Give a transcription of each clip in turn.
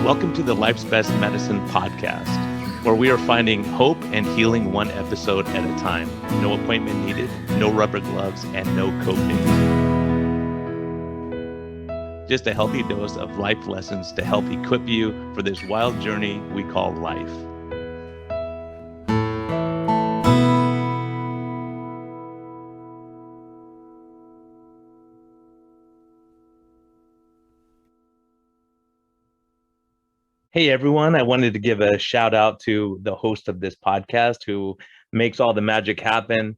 Welcome to the Life's Best Medicine podcast, where we are finding hope and healing one episode at a time. No appointment needed, no rubber gloves, and no coping. Just a healthy dose of life lessons to help equip you for this wild journey we call life. Hey everyone, I wanted to give a shout out to the host of this podcast who makes all the magic happen,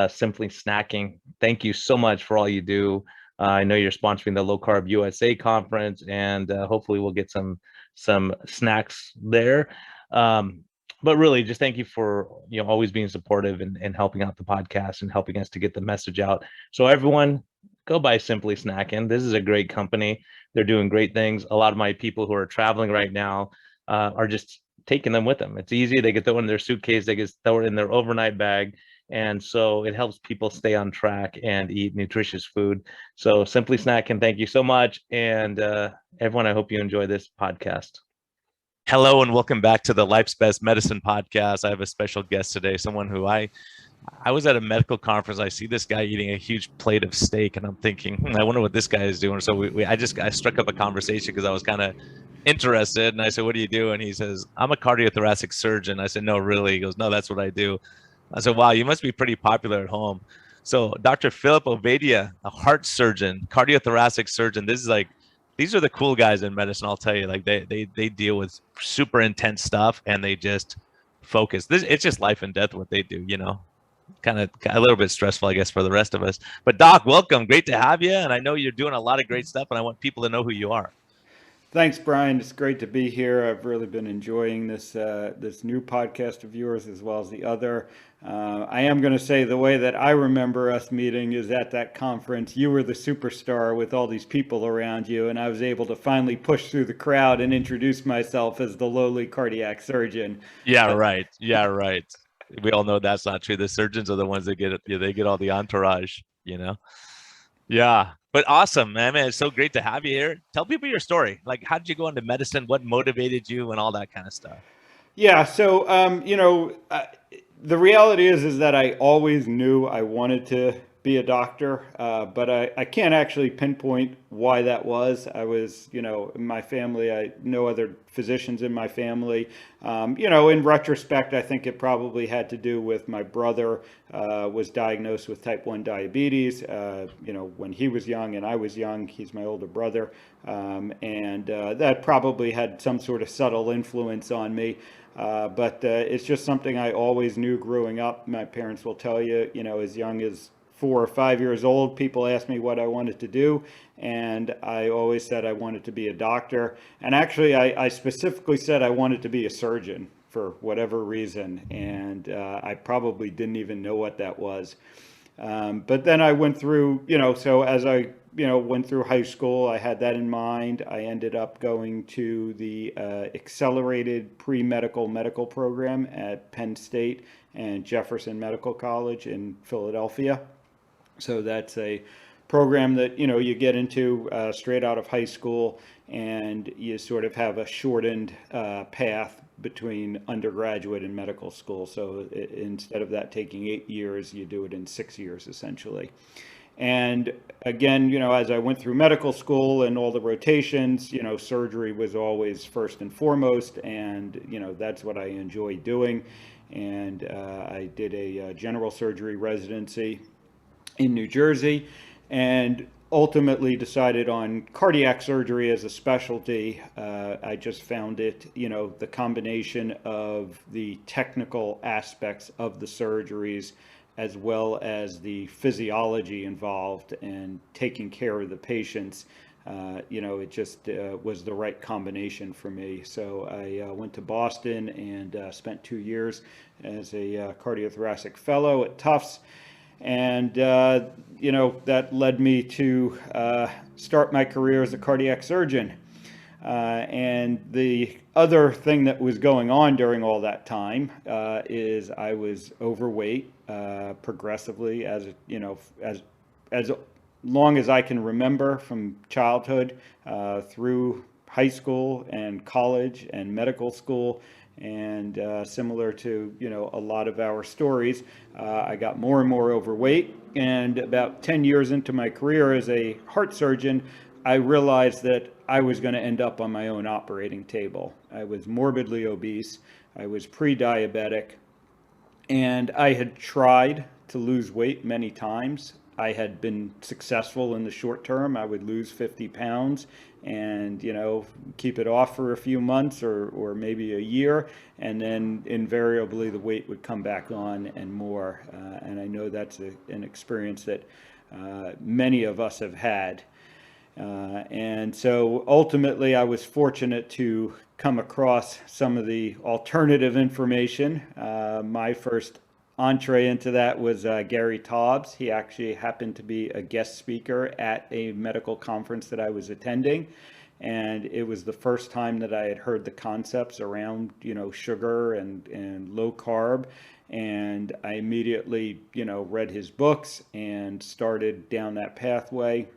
Simply Snacking. Thank you so much for all you do. I know you're sponsoring the Low Carb USA conference, and hopefully we'll get some snacks there. But really, just thank you for always being supportive and helping out the podcast and helping us to get the message out. So everyone, go buy Simply Snacking. This is a great company. They're doing great things. A lot of my people who are traveling right now are just taking them with them. It's easy. They get throw it in their suitcase. They get throw it in their overnight bag. And so it helps people stay on track and eat nutritious food. So Simply Snacking, thank you so much. And everyone, I hope you enjoy this podcast. Hello and welcome back to the Life's Best Medicine podcast. I have a special guest today, someone who I was at a medical conference. I see this guy eating a huge plate of steak, and I'm thinking, I wonder what this guy is doing. So I struck up a conversation because I was kind of interested, and I said, "What do you do?" And he says, "I'm a cardiothoracic surgeon." I said, "No, really?" He goes, "No, that's what I do." I said, "Wow, you must be pretty popular at home." So Dr. Philip Ovadia, a heart surgeon, cardiothoracic surgeon. These are the cool guys in medicine. I'll tell you, like they deal with super intense stuff, and they just focus. It's just life and death what they do, kind of a little bit stressful, I guess, for the rest of us. But Doc, welcome. Great to have you. And I know you're doing a lot of great stuff, and I want people to know who you are. Thanks, Brian. It's great to be here. I've really been enjoying this new podcast of yours as well as the other. I am going to say the way that I remember us meeting is at that conference. You were the superstar with all these people around you, and I was able to finally push through the crowd and introduce myself as the lowly cardiac surgeon. Yeah, right. Yeah, right. We all know that's not true. The surgeons are the ones that get all the entourage, Yeah, but awesome, man. It's so great to have you here. Tell people your story. Like, how did you go into medicine? What motivated you and all that kind of stuff? Yeah, so the reality is that I always knew I wanted to be a doctor, but I can't actually pinpoint why that was. I was, in my family, I no other physicians in my family. In retrospect, I think it probably had to do with my brother was diagnosed with type 1 diabetes, when he was young and I was young. He's my older brother. And that probably had some sort of subtle influence on me. But it's just something I always knew growing up. My parents will tell you, as young as 4 or 5 years old, people asked me what I wanted to do, and I always said I wanted to be a doctor. And actually, I specifically said I wanted to be a surgeon for whatever reason, and I probably didn't even know what that was. But then I went through, so as I went through high school, I had that in mind. I ended up going to the accelerated pre-medical medical program at Penn State and Jefferson Medical College in Philadelphia. So that's a program that, you get into straight out of high school, and you sort of have a shortened path between undergraduate and medical school. So instead of that taking 8 years, you do it in 6 years essentially. And again, as I went through medical school and all the rotations, surgery was always first and foremost, and that's what I enjoy doing. And I did a general surgery residency in New Jersey, and ultimately decided on cardiac surgery as a specialty. I just found it, the combination of the technical aspects of the surgeries as well as the physiology involved and taking care of the patients. It just was the right combination for me. So I went to Boston and spent 2 years as a cardiothoracic fellow at Tufts. And, that led me to start my career as a cardiac surgeon. And the other thing that was going on during all that time is I was overweight progressively as long as I can remember, from childhood through high school and college and medical school. And similar to, a lot of our stories, I got more and more overweight. And about 10 years into my career as a heart surgeon, I realized that I was going to end up on my own operating table. I was morbidly obese. I was pre-diabetic. And I had tried to lose weight many times. I had been successful in the short term. I would lose 50 pounds and, keep it off for a few months or maybe a year. And then invariably the weight would come back on and more. And I know that's an experience that many of us have had. And so ultimately, I was fortunate to come across some of the alternative information. My first entree into that was Gary Taubes. He actually happened to be a guest speaker at a medical conference that I was attending. And it was the first time that I had heard the concepts around, sugar and low carb. And I immediately, read his books and started down that pathway.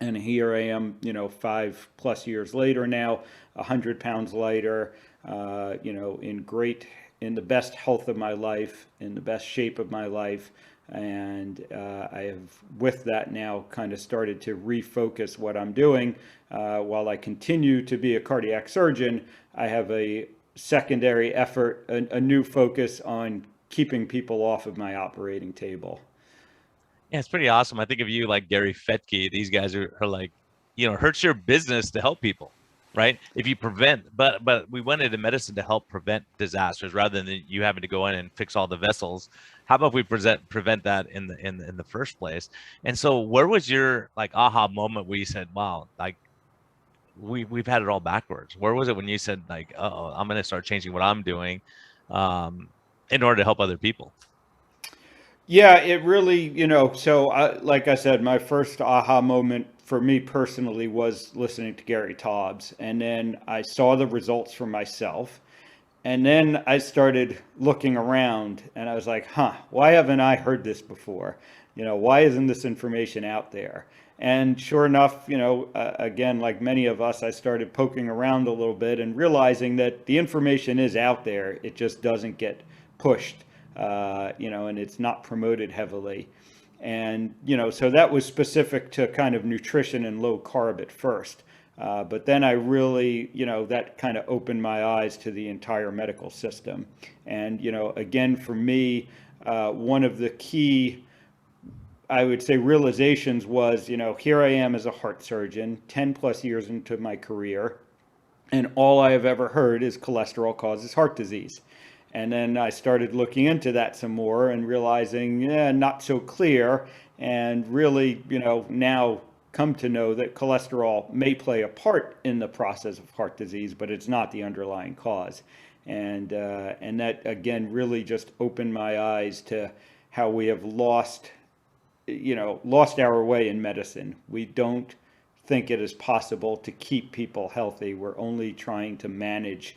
And here I am, 5+ years later now, 100 pounds lighter, in the best health of my life, in the best shape of my life. And I have, with that now, kind of started to refocus what I'm doing. While I continue to be a cardiac surgeon, I have a secondary effort, a new focus on keeping people off of my operating table. Yeah, it's pretty awesome. I think of you like Gary Fettke. These guys are like, hurts your business to help people, right? If you prevent, but we went into medicine to help prevent disasters rather than you having to go in and fix all the vessels. How about we prevent that in the first place? And so, where was your like aha moment where you said, "Wow, like we've had it all backwards"? Where was it when you said like, "Oh, I'm going to start changing what I'm doing in order to help other people"? Yeah, it really, so like I said, my first aha moment for me personally was listening to Gary Taubes. And then I saw the results for myself. And then I started looking around and I was like, why haven't I heard this before? Why isn't this information out there? And sure enough, again, like many of us, I started poking around a little bit and realizing that the information is out there. It just doesn't get pushed. And it's not promoted heavily. And, so that was specific to kind of nutrition and low carb at first. But then I really, that kind of opened my eyes to the entire medical system. And, again, for me, one of the key, I would say, realizations was, here I am as a heart surgeon, 10+ years into my career, and all I have ever heard is cholesterol causes heart disease. And then I started looking into that some more and realizing, not so clear. And really, now come to know that cholesterol may play a part in the process of heart disease, but it's not the underlying cause. And that, again, really just opened my eyes to how we have lost our way in medicine. We don't think it is possible to keep people healthy. We're only trying to manage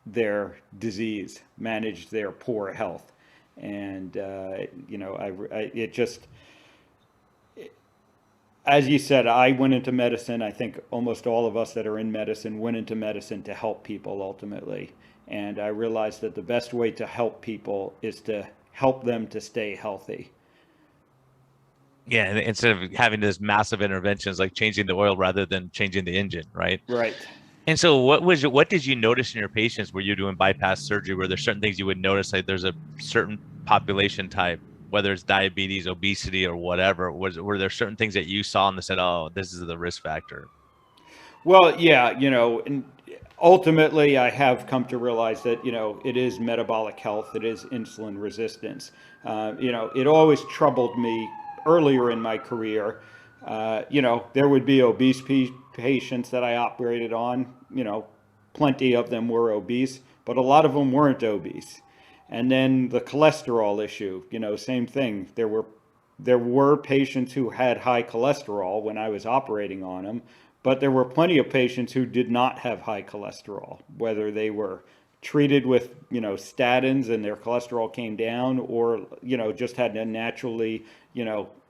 their disease, manage their poor health. And, it just, as you said, I went into medicine. I think almost all of us that are in medicine went into medicine to help people ultimately. And I realized that the best way to help people is to help them to stay healthy. Yeah, and instead of having this massive interventions like changing the oil rather than changing the engine, right? Right. And so what did you notice in your patients where you're doing bypass surgery, where there's certain things you would notice, like there's a certain population type, whether it's diabetes, obesity, or whatever, were there certain things that you saw and said, oh, this is the risk factor? Well, yeah, and ultimately I have come to realize that, it is metabolic health, it is insulin resistance. It always troubled me earlier in my career. There would be obese patients that I operated on, plenty of them were obese, but a lot of them weren't obese. And then the cholesterol issue, same thing. There were patients who had high cholesterol when I was operating on them, but there were plenty of patients who did not have high cholesterol, whether they were treated with, statins and their cholesterol came down, or, just had a naturally,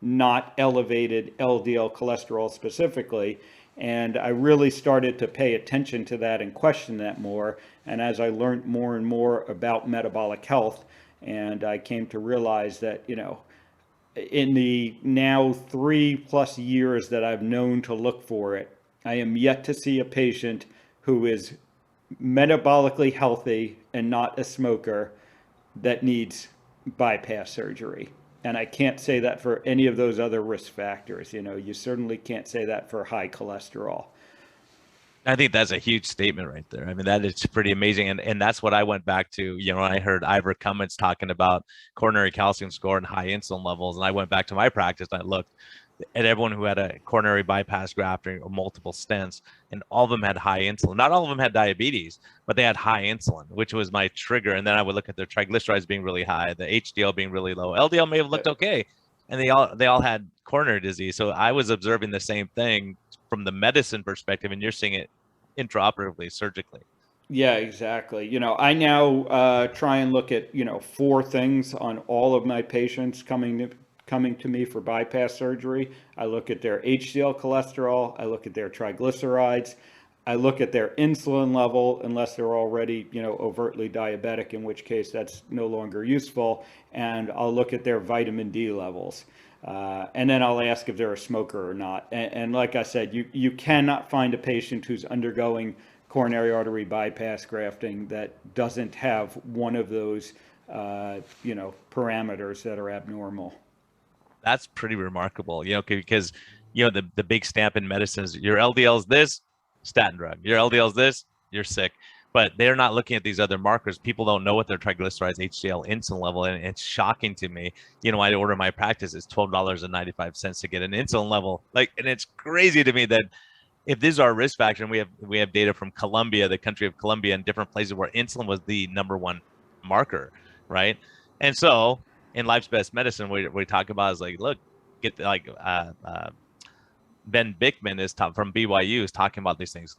not elevated LDL cholesterol specifically. And I really started to pay attention to that and question that more. And as I learned more and more about metabolic health, and I came to realize that, in the now 3+ years that I've known to look for it, I am yet to see a patient who is metabolically healthy and not a smoker that needs bypass surgery. And I can't say that for any of those other risk factors. You certainly can't say that for high cholesterol. I think that's a huge statement right there. I mean, that is pretty amazing. And that's what I went back to, when I heard Ivor Cummins talking about coronary calcium score and high insulin levels. And I went back to my practice and I looked at everyone who had a coronary bypass grafting or multiple stents, and all of them had high insulin. Not all of them had diabetes, but they had high insulin, which was my trigger. And then I would look at their triglycerides being really high, the HDL being really low. LDL may have looked okay, and they all had coronary disease. So I was observing the same thing from the medicine perspective, and you're seeing it intraoperatively, surgically. Yeah, exactly. I now try and look at, 4 things on all of my patients coming to me for bypass surgery. I look at their HDL cholesterol, I look at their triglycerides, I look at their insulin level, unless they're already, overtly diabetic, in which case that's no longer useful, and I'll look at their vitamin D levels. And then I'll ask if they're a smoker or not. And like I said, you cannot find a patient who's undergoing coronary artery bypass grafting that doesn't have one of those, parameters that are abnormal. That's pretty remarkable, because, the big stamp in medicine is your LDL is this, statin drug. Your LDL is this, you're sick. But they're not looking at these other markers. People don't know what their triglycerides, HDL, insulin level, and it's shocking to me. I order my practice, it's $12.95 to get an insulin level. And it's crazy to me that if these are risk factors, and we have data from Colombia, the country of Colombia, and different places where insulin was the #1 marker, right? And so in Life's Best Medicine, we talk about is look, get Ben Bickman from BYU is talking about these things.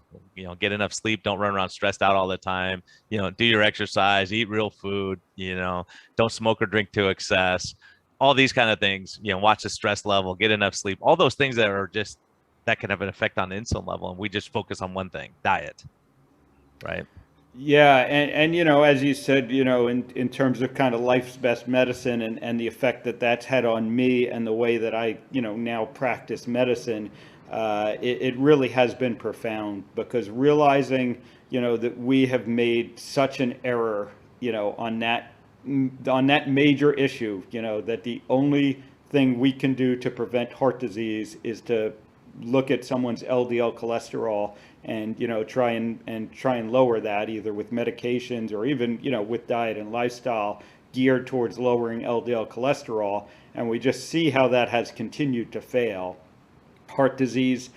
Get enough sleep, don't run around stressed out all the time. Do your exercise, eat real food. Don't smoke or drink to excess. All these kind of things. Watch the stress level, get enough sleep. All those things that can have an effect on insulin level, and we just focus on one thing: diet, right? Yeah, and as you said, in terms of kind of Life's Best Medicine and the effect that that's had on me and the way that I, now practice medicine, it really has been profound, because realizing, that we have made such an error, on that major issue, that the only thing we can do to prevent heart disease is to look at someone's LDL cholesterol and try and lower that, either with medications or even with diet and lifestyle geared towards lowering LDL cholesterol. And we just see how that has continued to fail. Heart disease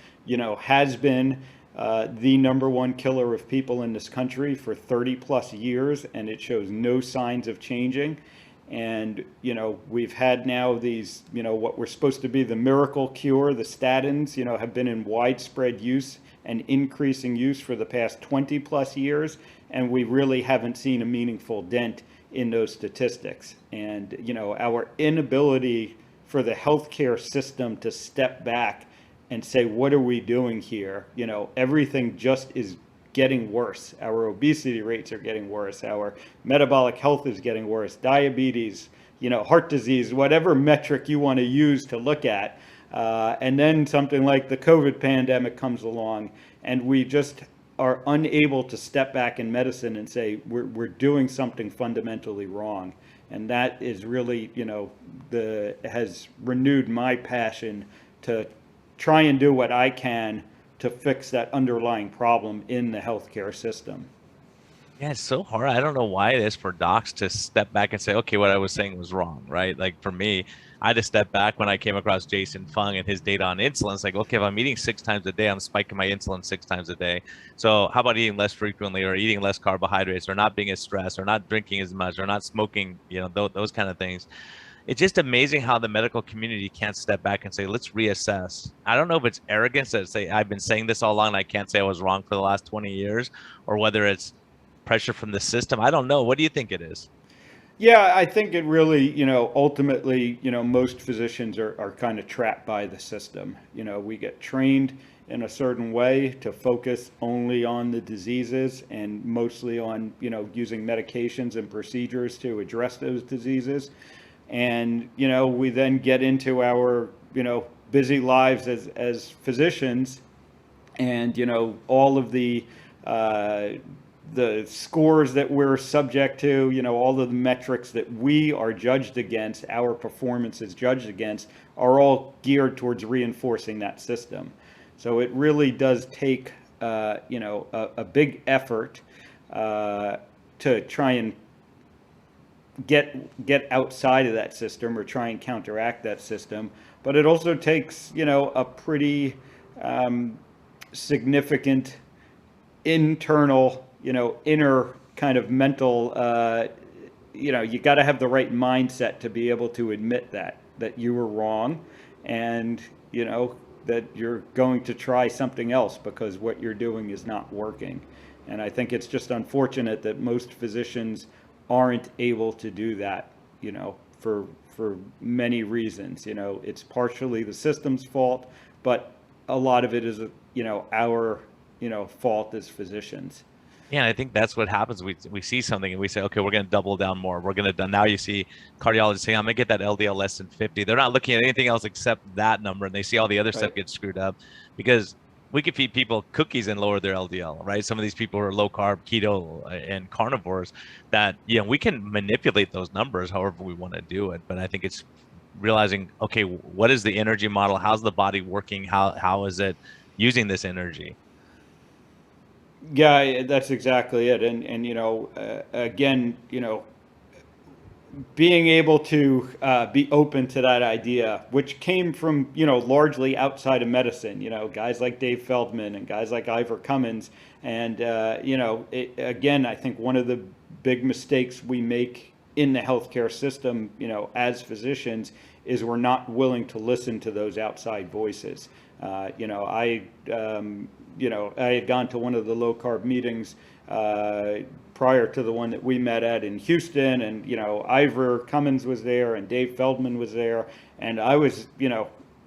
has been the #1 killer of people in this country for 30+ years, and it shows no signs of changing. And we've had now these what were supposed to be the miracle cure, the statins, have been in widespread use and increasing use for the past 20+ years, and we really haven't seen a meaningful dent in those statistics. And our inability for the healthcare system to step back and say, what are we doing here? Everything just is getting worse. Our obesity rates are getting worse. Our metabolic health is getting worse. Diabetes, heart disease, whatever metric you want to use to look at. And then something like the COVID pandemic comes along, and we just are unable to step back in medicine and say we're doing something fundamentally wrong. And that is really, has renewed my passion to try and do what I can to fix that underlying problem in the healthcare system. Yeah, it's so hard. I don't know why it is for docs to step back and say, okay, what I was saying was wrong, right? For me, I had to step back when I came across Jason Fung and his data on insulin. It's okay, if I'm eating 6 times a day, I'm spiking my insulin 6 times a day. So how about eating less frequently, or eating less carbohydrates, or not being as stressed, or not drinking as much, or not smoking, those kind of things. It's just amazing how the medical community can't step back and say, let's reassess. I don't know if it's arrogance that say, I've been saying this all along and I can't say I was wrong for the last 20 years, or whether it's pressure from the system? I don't know. What do you think it is? Yeah, I think it really, ultimately, most physicians are kind of trapped by the system. We get trained in a certain way to focus only on the diseases and mostly on, using medications and procedures to address those diseases. And, we then get into our, busy lives as physicians, and, all of the scores that we're subject to, all of the metrics that we are judged against, our performance is judged against, are all geared towards reinforcing that system. So it really does take, a big effort to try and get outside of that system or try and counteract that system. But it also takes, a pretty significant internal, inner kind of mental, you got to have the right mindset to be able to admit that you were wrong, and, that you're going to try something else because what you're doing is not working. And I think it's just unfortunate that most physicians aren't able to do that, for many reasons. It's partially the system's fault, but a lot of it is, our, fault as physicians. Yeah, and I think that's what happens. We see something and we say, okay, we're going to double down more. We're going to, now you see cardiologists saying, I'm going to get that LDL less than 50. They're not looking at anything else except that number, and they see all the other stuff get screwed up, because we could feed people cookies and lower their LDL, right? Some of these people who are low carb, keto, and carnivores, that, we can manipulate those numbers however we want to do it. But I think it's realizing, okay, what is the energy model? How's the body working? How is it using this energy? Yeah, that's exactly it. And again, being able to be open to that idea, which came from, largely outside of medicine, guys like Dave Feldman and guys like Ivor Cummins. And, again, I think one of the big mistakes we make in the healthcare system, as physicians, is we're not willing to listen to those outside voices. I had gone to one of the low carb meetings prior to the one that we met at in Houston, and Ivor Cummins was there and Dave Feldman was there, and I was,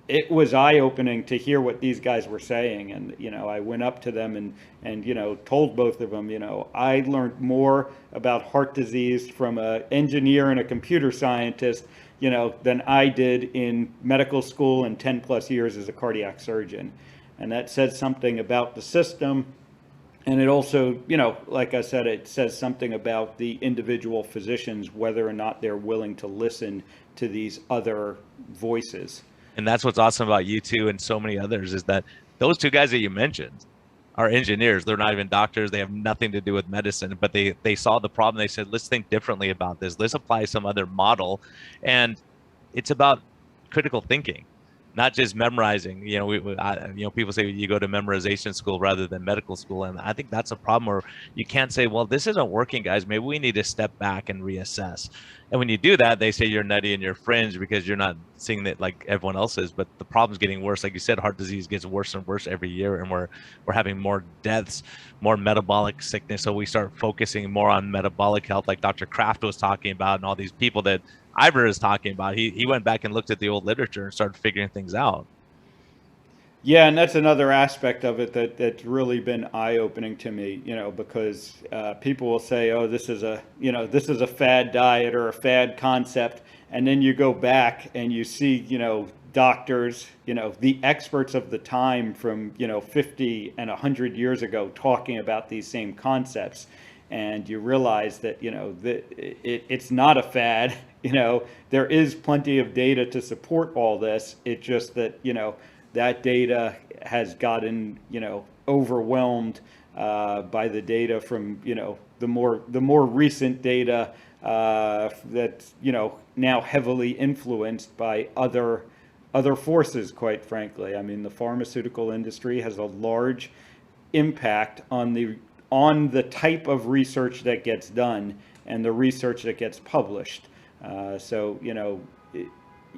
it was eye-opening to hear what these guys were saying. And I went up to them and told both of them, I learned more about heart disease from an engineer and a computer scientist, than I did in medical school and 10 plus years as a cardiac surgeon. And that says something about the system. And it also, like I said, it says something about the individual physicians, whether or not they're willing to listen to these other voices. And that's what's awesome about you two and so many others, is that those two guys that you mentioned are engineers. They're not even doctors. They have nothing to do with medicine, but they saw the problem. They said, let's think differently about this. Let's apply some other model. And it's about critical thinking, not just memorizing. People say you go to memorization school rather than medical school. And I think that's a problem, where you can't say, well, this isn't working, guys. Maybe we need to step back and reassess. And when you do that, they say you're nutty and you're fringe because you're not seeing it like everyone else is. But the problem's getting worse. Like you said, heart disease gets worse and worse every year, and we're having more deaths, more metabolic sickness. So we start focusing more on metabolic health, like Dr. Kraft was talking about, and all these people that Ivor is talking about. He went back and looked at the old literature and started figuring things out. Yeah, and that's another aspect of it that's really been eye-opening to me, because people will say, oh, this is a fad diet or a fad concept. And then you go back and you see, doctors, the experts of the time from, 50 and 100 years ago talking about these same concepts. And you realize that, it's not a fad. There is plenty of data to support all this. It's just that, that data has gotten, overwhelmed by the data from, the more recent data that's, now heavily influenced by other forces, quite frankly. I mean, the pharmaceutical industry has a large impact on the type of research that gets done and the research that gets published. So,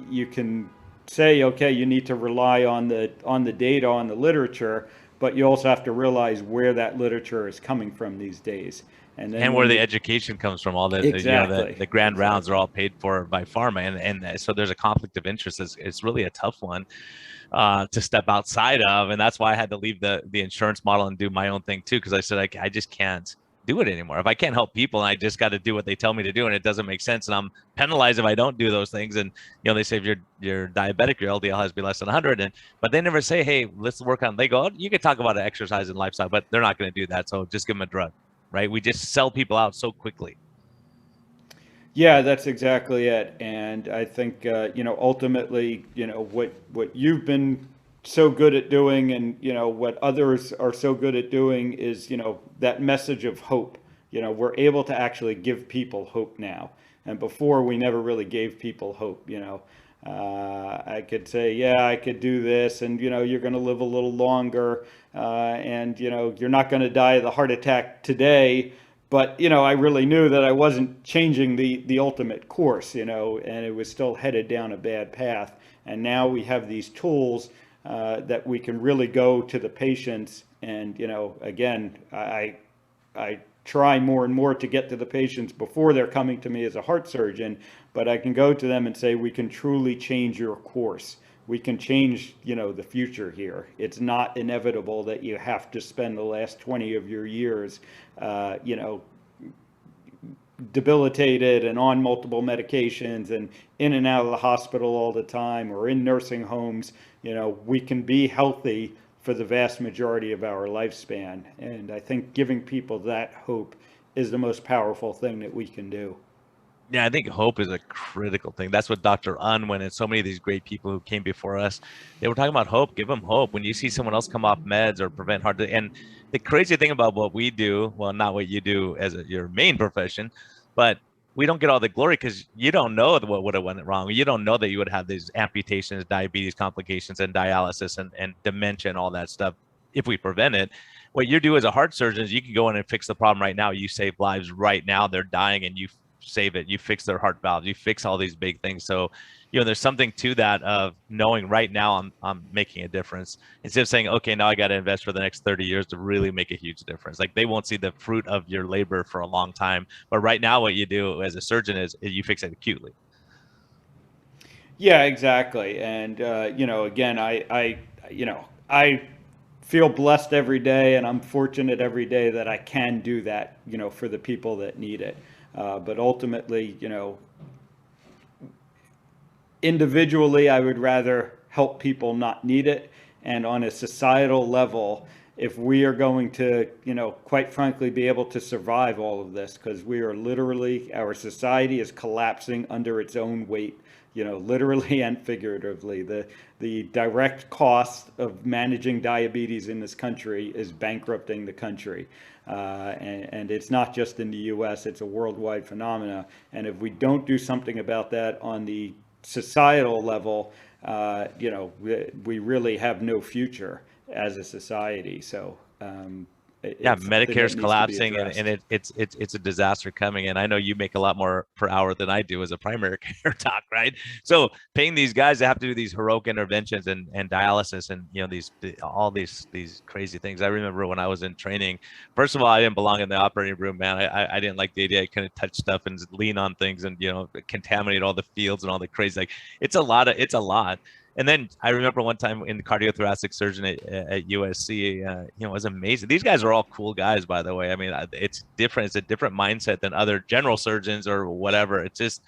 you can say, okay, you need to rely on the data, on the literature, but you also have to realize where that literature is coming from these days. And then And where the education comes from, all the exactly, the grand rounds are exactly. all paid for by pharma, and so there's a conflict of interest. It's really a tough one to step outside of, and that's why I had to leave the insurance model and do my own thing too, because I said I just can't do it anymore. If I can't help people, and I just got to do what they tell me to do, and it doesn't make sense, and I'm penalized if I don't do those things. And they say if you're diabetic, your LDL has to be less than 100, but they never say, hey, let's work on. They go, oh, you can talk about exercise and lifestyle, but they're not going to do that. So just give them a drug, right? We just sell people out so quickly. Yeah, that's exactly it. And I think, ultimately, what you've been so good at doing, and, what others are so good at doing is, that message of hope. We're able to actually give people hope now. And before, we never really gave people hope. I could say, yeah, I could do this, and, you're going to live a little longer, and, you're not going to die of the heart attack today. But, I really knew that I wasn't changing the ultimate course, and it was still headed down a bad path. And now we have these tools that we can really go to the patients. And, again, I try more and more to get to the patients before they're coming to me as a heart surgeon, but I can go to them and say, we can truly change your course. We can change, the future here. It's not inevitable that you have to spend the last 20 of your years, debilitated and on multiple medications and in and out of the hospital all the time, or in nursing homes. We can be healthy for the vast majority of our lifespan. And I think giving people that hope is the most powerful thing that we can do. Yeah, I think hope is a critical thing. That's what Dr. Unwin and so many of these great people who came before us, they were talking about hope. Give them hope. When you see someone else come off meds or prevent heart, and the crazy thing about what we do, well, not what you do as your main profession, but we don't get all the glory because you don't know what would have went wrong. You don't know that you would have these amputations, diabetes complications, and dialysis and dementia and all that stuff if we prevent it. What you do as a heart surgeon is you can go in and fix the problem right now. You save lives right now. They're dying, and you save it. You fix their heart valves. You fix all these big things. So, there's something to that of knowing right now I'm making a difference instead of saying, okay, now I got to invest for the next 30 years to really make a huge difference. Like they won't see the fruit of your labor for a long time. But right now, what you do as a surgeon is you fix it acutely. Yeah, exactly. And, again, I feel blessed every day, and I'm fortunate every day that I can do that, for the people that need it. But ultimately, individually, I would rather help people not need it. And on a societal level, if we are going to, quite frankly, be able to survive all of this, because we are literally, our society is collapsing under its own weight, literally and figuratively. The direct cost of managing diabetes in this country is bankrupting the country. And it's not just in the US, it's a worldwide phenomena. And if we don't do something about that on the societal level, we really have no future as a society. So Yeah, Medicare's collapsing, and it's a disaster coming. And I know you make a lot more per hour than I do as a primary care doc, right? So paying these guys to have to do these heroic interventions and dialysis and all these crazy things. I remember when I was in training, first of all, I didn't belong in the operating room, man. I didn't like the idea I couldn't touch stuff and lean on things and contaminate all the fields and all the crazy. Like it's a lot. And then I remember one time in the cardiothoracic surgeon at USC, it was amazing. These guys are all cool guys, by the way. I mean, it's different. It's a different mindset than other general surgeons or whatever. It's just,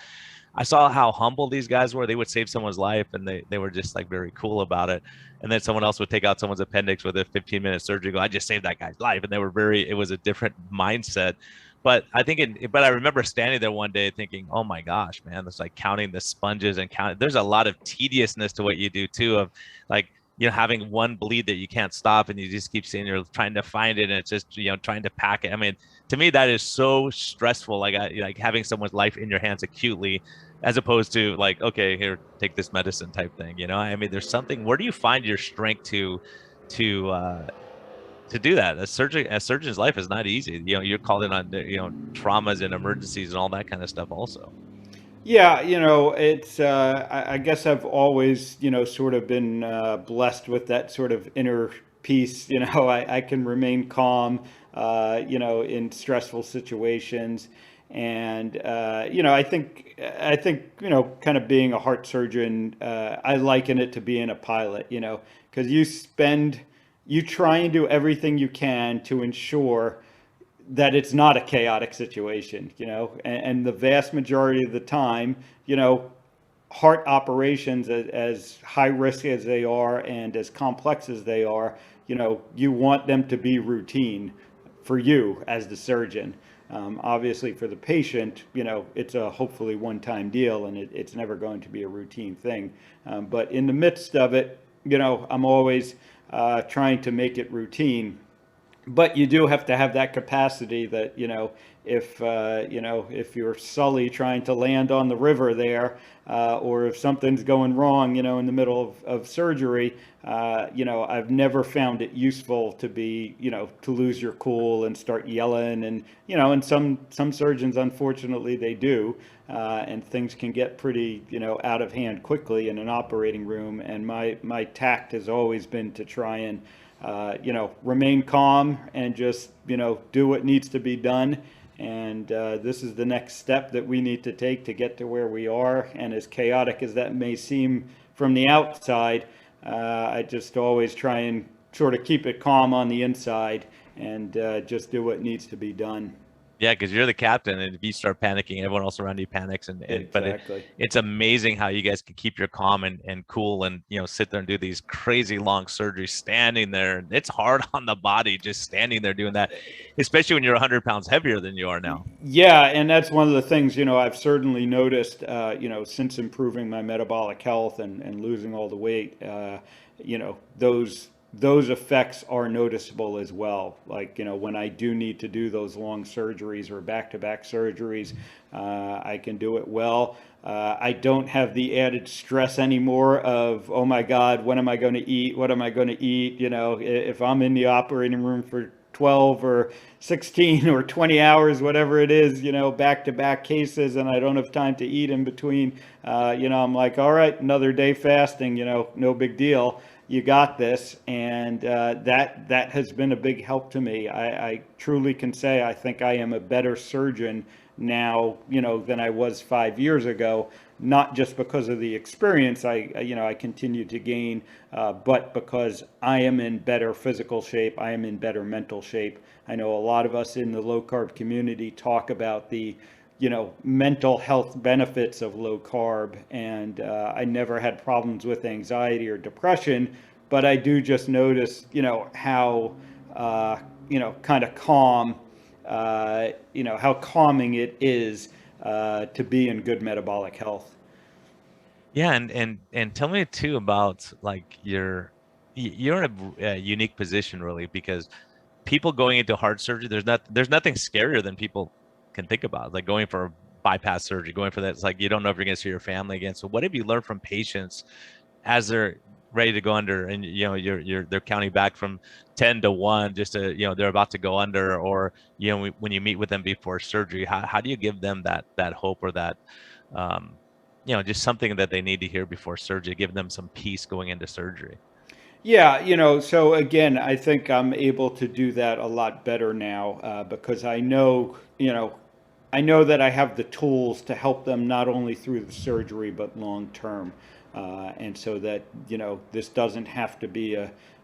I saw how humble these guys were. They would save someone's life, and they were just like very cool about it. And then someone else would take out someone's appendix with a 15-minute surgery. Go, I just saved that guy's life. And they were it was a different mindset. But I remember standing there one day thinking, oh my gosh, man, it's like counting the sponges and counting. There's a lot of tediousness to what you do too, of like, having one bleed that you can't stop and you just keep saying you're trying to find it. And it's just, trying to pack it. I mean, to me, that is so stressful. Like having someone's life in your hands acutely, as opposed to like, okay, here, take this medicine type thing. I mean, there's something, where do you find your strength to do that? A surgeon's life is not easy. You're called in on traumas and emergencies and all that kind of stuff also. Yeah, it's, I guess I've always, sort of been blessed with that sort of inner peace. I can remain calm, in stressful situations. And, I think, kind of being a heart surgeon, I liken it to being a pilot, because you try and do everything you can to ensure that it's not a chaotic situation, and the vast majority of the time, heart operations, as high risk as they are and as complex as they are, you want them to be routine for you as the surgeon. Obviously for the patient, it's a hopefully one-time deal, and it's never going to be a routine thing. But in the midst of it, I'm always trying to make it routine. But you do have to have that capacity that, if you're Sully trying to land on the river there, or if something's going wrong, in the middle of surgery, I've never found it useful to be, to lose your cool and start yelling. And some surgeons, unfortunately, they do, and things can get pretty, out of hand quickly in an operating room. And my tact has always been to try and remain calm and just, do what needs to be done. And this is the next step that we need to take to get to where we are. And as chaotic as that may seem from the outside, I just always try and sort of keep it calm on the inside and just do what needs to be done. Yeah, because you're the captain, and if you start panicking, everyone else around you panics. Exactly. But it's amazing how you guys can keep your calm and cool, and sit there and do these crazy long surgeries standing there. It's hard on the body just standing there doing that, especially when you're 100 pounds heavier than you are now. Yeah, and that's one of the things, I've certainly noticed, since improving my metabolic health and losing all the weight, those effects are noticeable as well. Like, when I do need to do those long surgeries or back-to-back surgeries, I can do it well. I don't have the added stress anymore of, oh my God, when am I going to eat? What am I going to eat? If I'm in the operating room for 12 or 16 or 20 hours, whatever it is, back-to-back cases, and I don't have time to eat in between, I'm like, all right, another day fasting, no big deal. You got this. And that has been a big help to me. I truly can say I think I am a better surgeon now, than I was 5 years ago, not just because of the experience I continue to gain, but because I am in better physical shape. I am in better mental shape. I know a lot of us in the low carb community talk about the mental health benefits of low carb. And I never had problems with anxiety or depression, but I do just notice, how, kind of calm, how calming it is to be in good metabolic health. Yeah, and tell me too about like you're in a unique position really, because people going into heart surgery, there's nothing scarier than people can think about, like going for bypass surgery, going for that. It's like you don't know if you're going to see your family again. So what have you learned from patients as they're ready to go under, and they're counting back from 10 to 1, just to they're about to go under, or when you meet with them before surgery, how do you give them that hope, or that just something that they need to hear before surgery, give them some peace going into surgery? Yeah, so again, I think I'm able to do that a lot better now, because I know that I have the tools to help them not only through the surgery, but long term. And so that, this doesn't have to be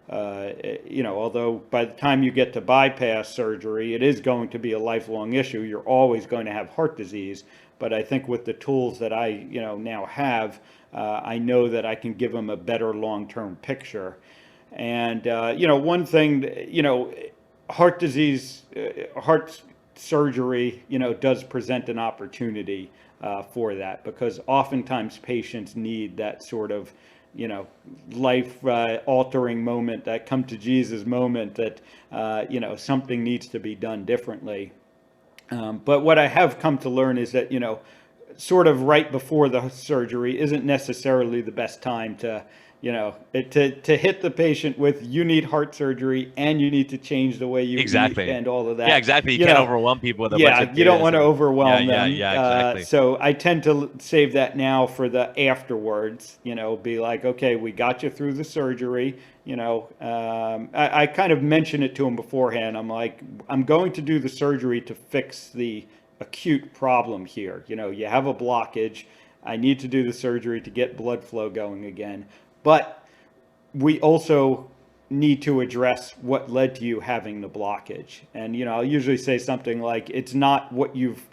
although by the time you get to bypass surgery, it is going to be a lifelong issue. You're always going to have heart disease. But I think with the tools that I, now have, I know that I can give them a better long-term picture. And, one thing, heart disease, heart surgery, does present an opportunity for that, because oftentimes patients need that sort of, life altering moment, that come to Jesus moment, that, something needs to be done differently. But what I have come to learn is that, sort of right before the surgery isn't necessarily the best time to, to hit the patient with, you need heart surgery and you need to change the way you eat and all of that. Yeah, exactly. You can't overwhelm people with a bunch of you don't want to overwhelm them. Yeah, exactly. So I tend to save that now for the afterwards, be like, okay, we got you through the surgery. I kind of mention it to them beforehand. I'm like, I'm going to do the surgery to fix the acute problem here. You have a blockage. I need to do the surgery to get blood flow going again. But we also need to address what led to you having the blockage. And, I'll usually say something like, it's not what you've,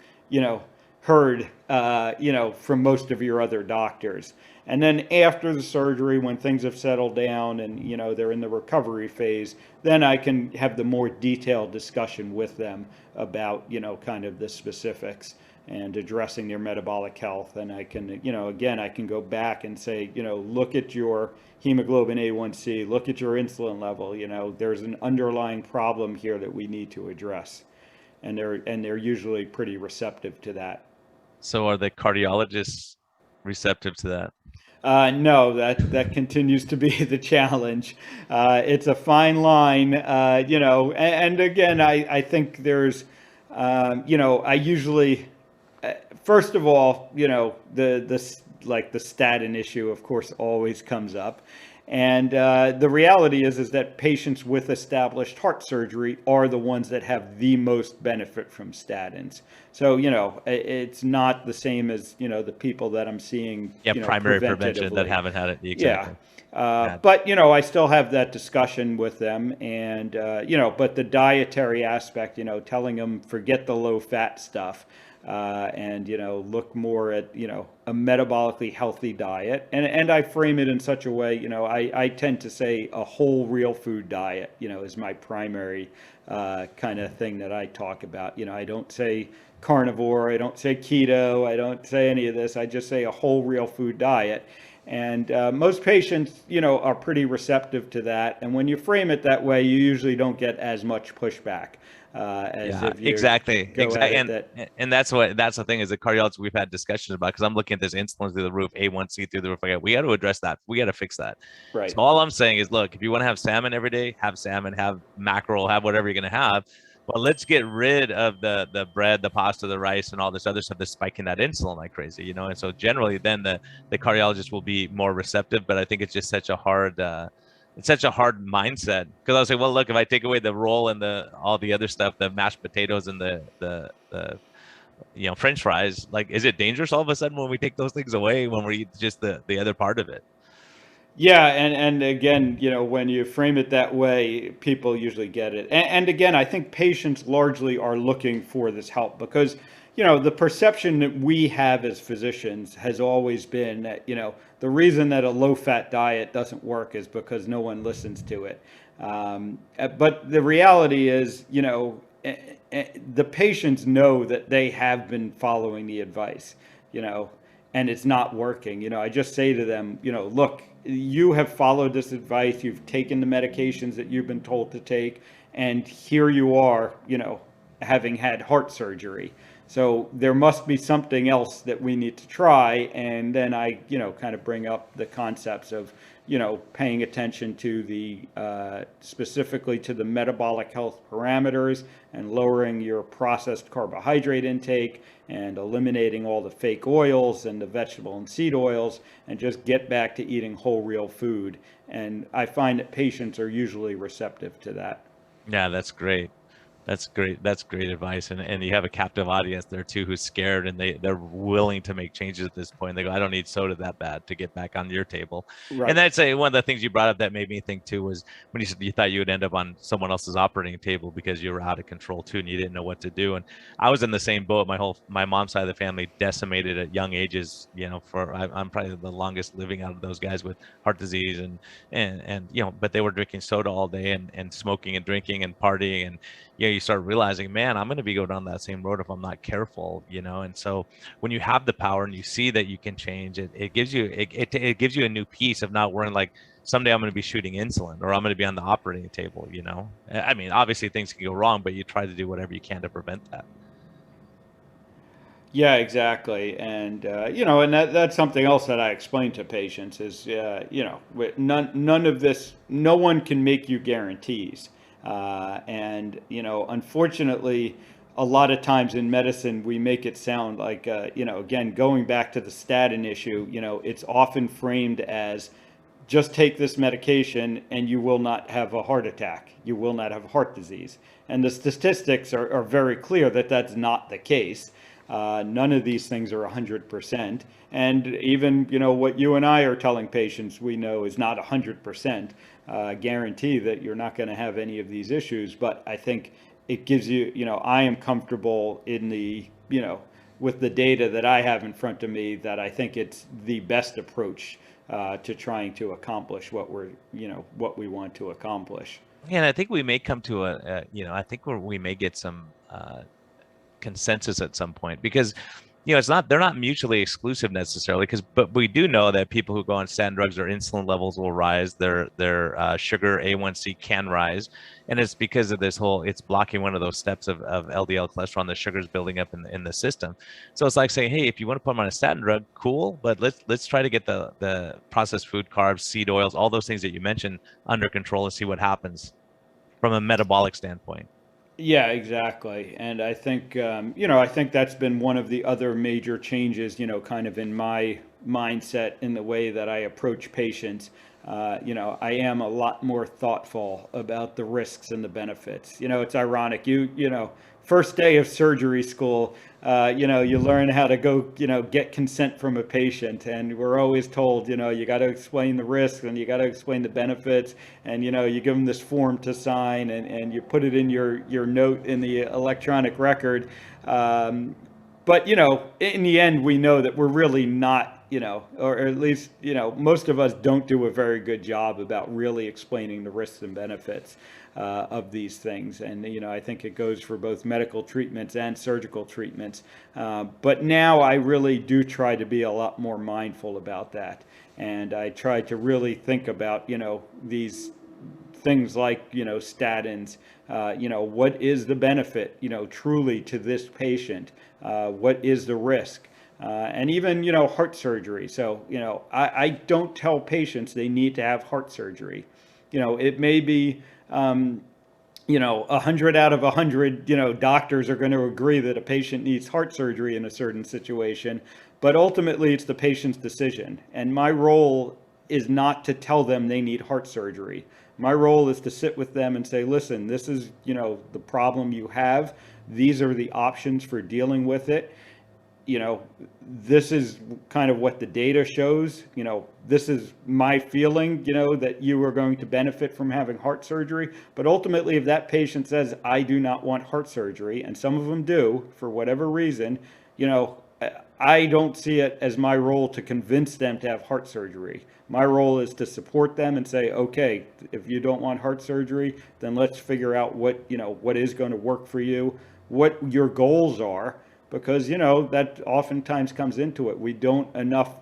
heard, from most of your other doctors. And then after the surgery, when things have settled down and, they're in the recovery phase, then I can have the more detailed discussion with them about, kind of the specifics and addressing their metabolic health. And I can, again, I can go back and say, look at your hemoglobin A1C, look at your insulin level, there's an underlying problem here that we need to address. And they're usually pretty receptive to that. So are the cardiologists receptive to that? No, that continues to be the challenge. It's a fine line, and again, I think there's, I usually, first of all, the statin issue, of course, always comes up. And the reality is that patients with established heart surgery are the ones that have the most benefit from statins. So, it's not the same as, the people that I'm seeing. Primary prevention that haven't had it. Exactly. But, I still have that discussion with them. And, but the dietary aspect, telling them forget the low fat stuff. And, look more at, a metabolically healthy diet. And I frame it in such a way, I tend to say a whole real food diet, is my primary kind of thing that I talk about. I don't say carnivore, I don't say keto, I don't say any of this. I just say a whole real food diet. And most patients, are pretty receptive to that. And when you frame it that way, you usually don't get as much pushback. Exactly. And that's the thing is the cardiologists we've had discussions about, because I'm looking at this insulin through the roof, A1C through the roof. We got to address that. We got to fix that. Right. So all I'm saying is, look, if you want to have salmon every day, have salmon, have mackerel, have whatever you're going to have. But let's get rid of the bread, the pasta, the rice, and all this other stuff that's spiking that insulin like crazy, And so generally, then the cardiologist will be more receptive. But I think it's just such a hard mindset, because I was like, well, look, if I take away the roll and all the other stuff, the mashed potatoes and the French fries, like, is it dangerous all of a sudden when we take those things away, when we eat just the other part of it? Yeah, and again, when you frame it that way, people usually get it. And again, I think patients largely are looking for this help because, the perception that we have as physicians has always been that, the reason that a low-fat diet doesn't work is because no one listens to it. But the reality is, the patients know that they have been following the advice, and it's not working. I just say to them, look, you have followed this advice, you've taken the medications that you've been told to take, and here you are, having had heart surgery. So there must be something else that we need to try. And then I, kind of bring up the concepts of, paying attention to the, specifically to the metabolic health parameters and lowering your processed carbohydrate intake and eliminating all the fake oils and the vegetable and seed oils and just get back to eating whole real food. And I find that patients are usually receptive to that. Yeah, that's great. That's great. That's great advice. And you have a captive audience there too, who's scared and they're willing to make changes at this point. They go, I don't need soda that bad to get back on your table. Right. And that's one of the things you brought up that made me think too, was when you said you thought you would end up on someone else's operating table because you were out of control too, and you didn't know what to do. And I was in the same boat. My mom's side of the family decimated at young ages, I'm probably the longest living out of those guys with heart disease and but they were drinking soda all day and smoking and drinking and partying. And you start realizing, man, I'm going to be going down that same road if I'm not careful, And so when you have the power and you see that you can change, it gives you it gives you a new piece of not worrying like someday I'm going to be shooting insulin or I'm going to be on the operating table. I mean, obviously things can go wrong, but you try to do whatever you can to prevent that. Yeah, exactly. And, and that's something else that I explain to patients is, none of this, no one can make you guarantees. And, unfortunately, a lot of times in medicine, we make it sound like, again, going back to the statin issue, it's often framed as just take this medication and you will not have a heart attack. You will not have heart disease. And the statistics are very clear that that's not the case. None of these things are 100%. And even, what you and I are telling patients, we know is not 100% guarantee that you're not going to have any of these issues. But I think it gives you, I am comfortable in the, with the data that I have in front of me, that I think it's the best approach to trying to accomplish what what we want to accomplish. And I think we may come to I think we may get some consensus at some point, because they're not mutually exclusive necessarily, but we do know that people who go on statin drugs, their insulin levels will rise, their sugar A1C can rise, and it's because of it's blocking one of those steps of LDL cholesterol, and the sugar's building up in the system. So it's like saying, hey, if you want to put them on a statin drug, cool, but let's try to get the processed food, carbs, seed oils, all those things that you mentioned under control, and see what happens from a metabolic standpoint. Yeah, exactly. And I think, I think that's been one of the other major changes, kind of in my mindset, in the way that I approach patients. I am a lot more thoughtful about the risks and the benefits. It's ironic. First day of surgery school, you learn how to go, get consent from a patient. And we're always told, you got to explain the risks and you got to explain the benefits. And, you give them this form to sign, and you put it in your note in the electronic record. But, in the end, we know that we're really not, or at least, most of us don't do a very good job about really explaining the risks and benefits of these things. And, I think it goes for both medical treatments and surgical treatments. But now I really do try to be a lot more mindful about that. And I try to really think about, these things like, statins, what is the benefit, truly to this patient? What is the risk? And even, heart surgery. So, I don't tell patients they need to have heart surgery. It may be, 100 out of 100, doctors are going to agree that a patient needs heart surgery in a certain situation, but ultimately it's the patient's decision. And my role is not to tell them they need heart surgery. My role is to sit with them and say, listen, this is, the problem you have. These are the options for dealing with it. This is kind of what the data shows. This is my feeling, that you are going to benefit from having heart surgery. But ultimately, if that patient says, I do not want heart surgery, and some of them do for whatever reason, I don't see it as my role to convince them to have heart surgery. My role is to support them and say, okay, if you don't want heart surgery, then let's figure out what is going to work for you, what your goals are, because, that oftentimes comes into it. We don't enough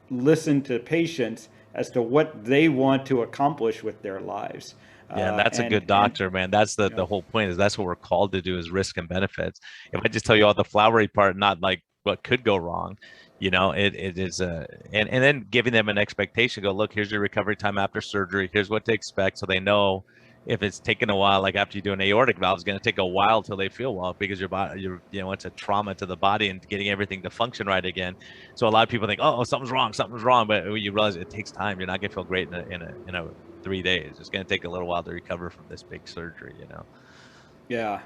listen to patients as to what they want to accomplish with their lives. Yeah, and that's a good doctor, man. That's the whole point, is that's what we're called to do, is risk and benefits. If I just tell you all the flowery part, not like what could go wrong, it is and then giving them an expectation, go, look, here's your recovery time after surgery. Here's what to expect. So they know if it's taken a while, like after you do an aortic valve, it's going to take a while till they feel well, because your body, it's a trauma to the body and getting everything to function right again. So a lot of people think, oh, something's wrong. But you realize it takes time. You're not going to feel great in a 3 days. It's going to take a little while to recover from this big surgery, Yeah.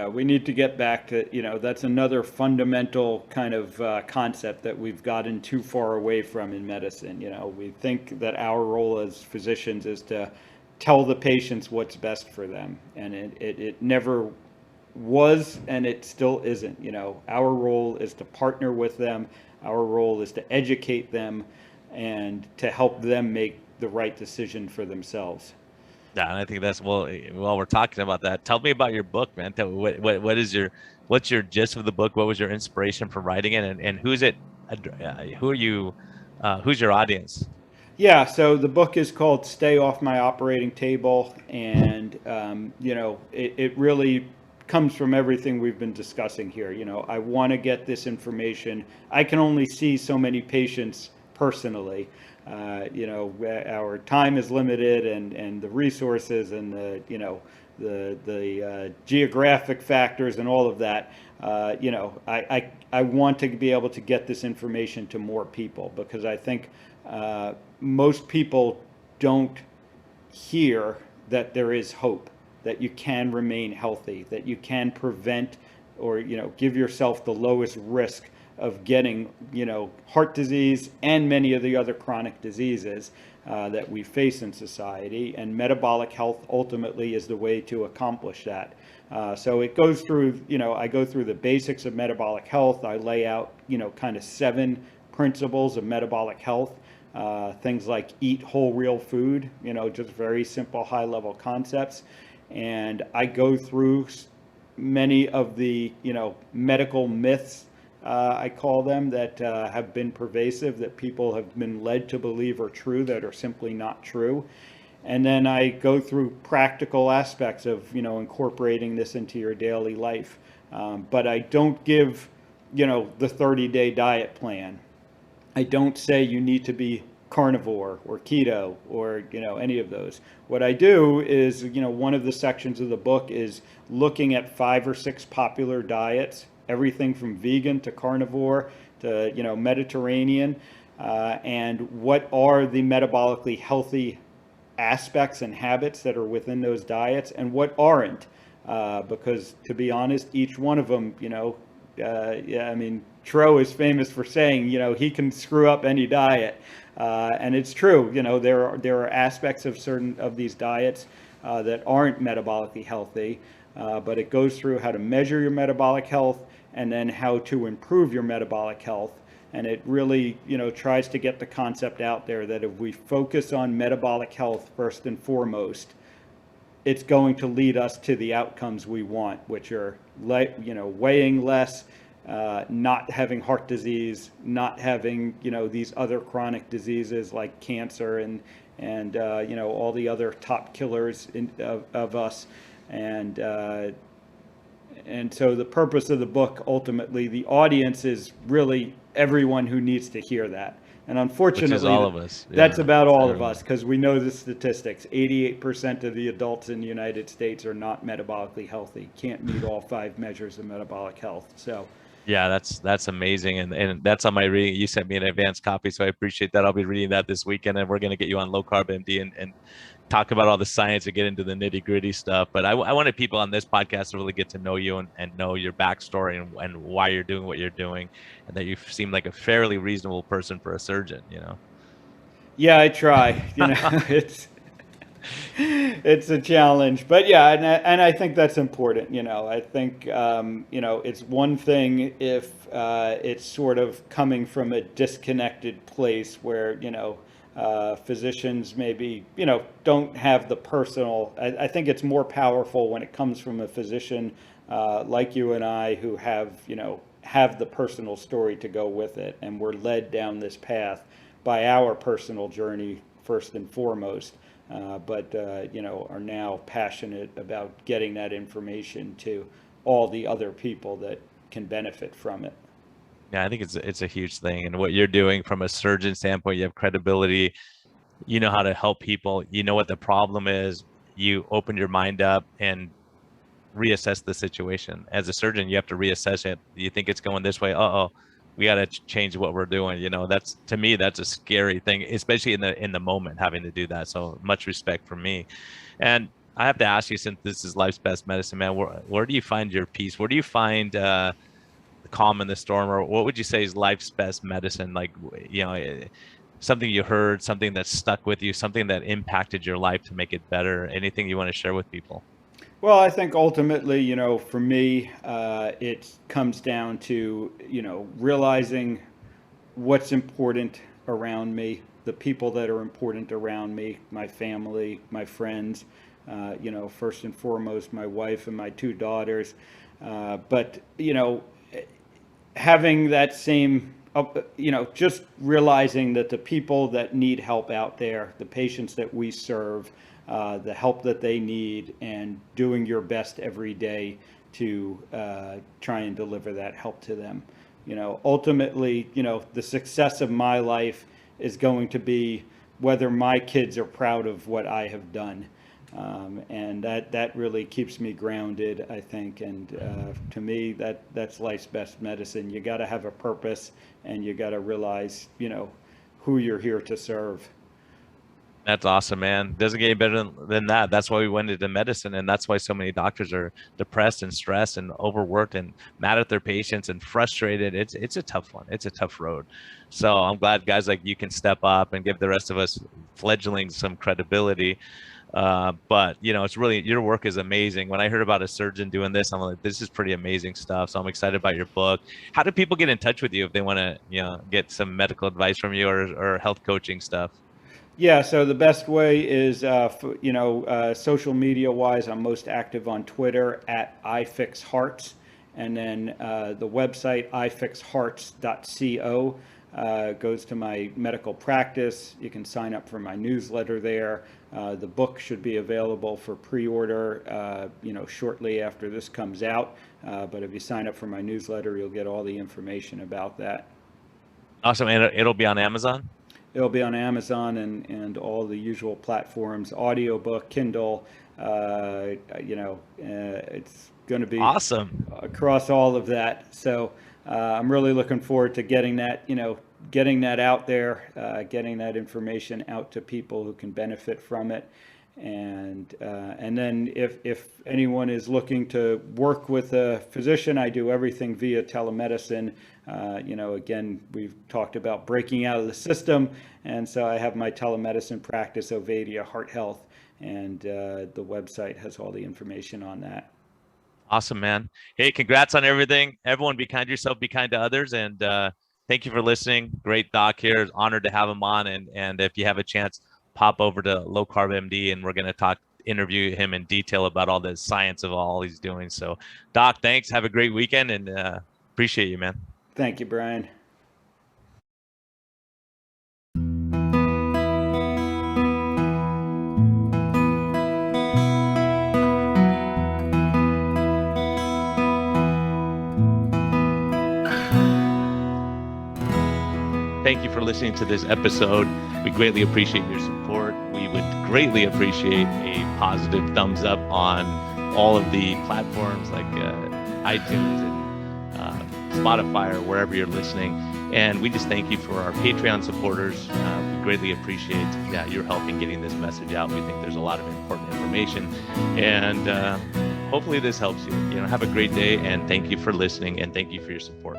We need to get back to, that's another fundamental kind of concept that we've gotten too far away from in medicine. We think that our role as physicians is to tell the patients what's best for them. And it never was, and it still isn't. Our role is to partner with them. Our role is to educate them and to help them make the right decision for themselves. Yeah, and I think that's, while we're talking about that, tell me about your book, man. Tell me what's your gist of the book? What was your inspiration for writing it, and who's it? Who are you? Who's your audience? Yeah, so the book is called Stay Off My Operating Table, and it really comes from everything we've been discussing here. I want to get this information. I can only see so many patients personally. Our time is limited, and the resources and the geographic factors and all of that. I want to be able to get this information to more people, because I think most people don't hear that there is hope, that you can remain healthy, that you can prevent or give yourself the lowest risk of getting heart disease and many of the other chronic diseases that we face in society. And metabolic health ultimately is the way to accomplish that. So it goes through, I go through the basics of metabolic health. I lay out kind of 7 principles of metabolic health. Things like eat whole real food, just very simple high level concepts. And I go through many of the medical myths, I call them, that have been pervasive, that people have been led to believe are true, that are simply not true. And then I go through practical aspects of incorporating this into your daily life. But I don't give the 30-day diet plan. I don't say you need to be carnivore or keto or any of those. What I do is one of the sections of the book is looking at 5 or 6 popular diets, everything from vegan to carnivore to Mediterranean, and what are the metabolically healthy aspects and habits that are within those diets and what aren't, because to be honest, each one of them, Tro is famous for saying, he can screw up any diet. And it's true, there are aspects of certain of these diets that aren't metabolically healthy, but it goes through how to measure your metabolic health and then how to improve your metabolic health. And it really, tries to get the concept out there that if we focus on metabolic health first and foremost, it's going to lead us to the outcomes we want, which are, weighing less, not having heart disease, not having these other chronic diseases like cancer and all the other top killers of us. And so the purpose of the book, ultimately, the audience is really everyone who needs to hear that. And unfortunately, which is all of us. Yeah, that's about all of us, because we know the statistics. 88% of the adults in the United States are not metabolically healthy, can't meet all 5 measures of metabolic health. So yeah, that's amazing. And that's on my reading. You sent me an advanced copy, so I appreciate that. I'll be reading that this weekend, and we're going to get you on Low Carb MD and talk about all the science and get into the nitty gritty stuff. But I wanted people on this podcast to really get to know you and know your backstory and why you're doing what you're doing, and that you seem like a fairly reasonable person for a surgeon, Yeah, I try, it's a challenge, but yeah, and I think that's important. I think it's one thing if it's sort of coming from a disconnected place where physicians maybe don't have the personal. I think it's more powerful when it comes from a physician like you and I, who have the personal story to go with it, and we're led down this path by our personal journey first and foremost. But are now passionate about getting that information to all the other people that can benefit from it. Yeah, I think it's a huge thing. And what you're doing from a surgeon standpoint, you have credibility, you know how to help people, you know what the problem is, you open your mind up and reassess the situation. As a surgeon, you have to reassess it. You think it's going this way, we got to change what we're doing. That's, to me, that's a scary thing, especially in the moment, having to do that. So much respect for me. And I have to ask you, since this is life's best medicine, man, where do you find your peace? Where do you find the calm in the storm? Or what would you say is life's best medicine? Like, something you heard, something that stuck with you, something that impacted your life to make it better. Anything you want to share with people? Well, I think ultimately, for me, it comes down to, realizing what's important around me, the people that are important around me, my family, my friends, first and foremost, my wife and my 2 daughters. But, having that same, just realizing that the people that need help out there, the patients that we serve, the help that they need, and doing your best every day to try and deliver that help to them. Ultimately, the success of my life is going to be whether my kids are proud of what I have done. And that really keeps me grounded, I think. And to me, that's life's best medicine. You got to have a purpose, and you got to realize, who you're here to serve. That's awesome, man. Doesn't get any better than that. That's why we went into medicine, and that's why so many doctors are depressed and stressed and overworked and mad at their patients and frustrated. It's a tough one. It's a tough road. So I'm glad guys like you can step up and give the rest of us fledglings some credibility. But it's really, your work is amazing. When I heard about a surgeon doing this, I'm like, this is pretty amazing stuff. So I'm excited about your book. How do people get in touch with you if they want to, get some medical advice from you or health coaching stuff? Yeah, so the best way is, social media wise, I'm most active on Twitter at iFixHearts, and then the website ifixhearts.co goes to my medical practice. You can sign up for my newsletter there. The book should be available for pre-order, shortly after this comes out. But if you sign up for my newsletter, you'll get all the information about that. Awesome, and it'll be on Amazon? It'll be on Amazon and all the usual platforms, audiobook, Kindle, it's going to be awesome across all of that. So I'm really looking forward to getting that out there, getting that information out to people who can benefit from it. And then if anyone is looking to work with a physician, I do everything via telemedicine. Again, we've talked about breaking out of the system. And so I have my telemedicine practice, Ovadia Heart Health, and the website has all the information on that. Awesome, man. Hey, congrats on everything. Everyone, be kind to yourself, be kind to others. And thank you for listening. Great doc here. Honored to have him on. And if you have a chance, pop over to Low Carb MD, and we're going to interview him in detail about all the science of all he's doing. So, Doc, thanks. Have a great weekend, and appreciate you, man. Thank you, Brian. Thank you for listening to this episode. We greatly appreciate your support. We would greatly appreciate a positive thumbs up on all of the platforms like iTunes and Spotify or wherever you're listening. And we just thank you for our Patreon supporters. We greatly appreciate your help in getting this message out. We think there's a lot of important information, and hopefully this helps you. Have a great day, and thank you for listening, and thank you for your support.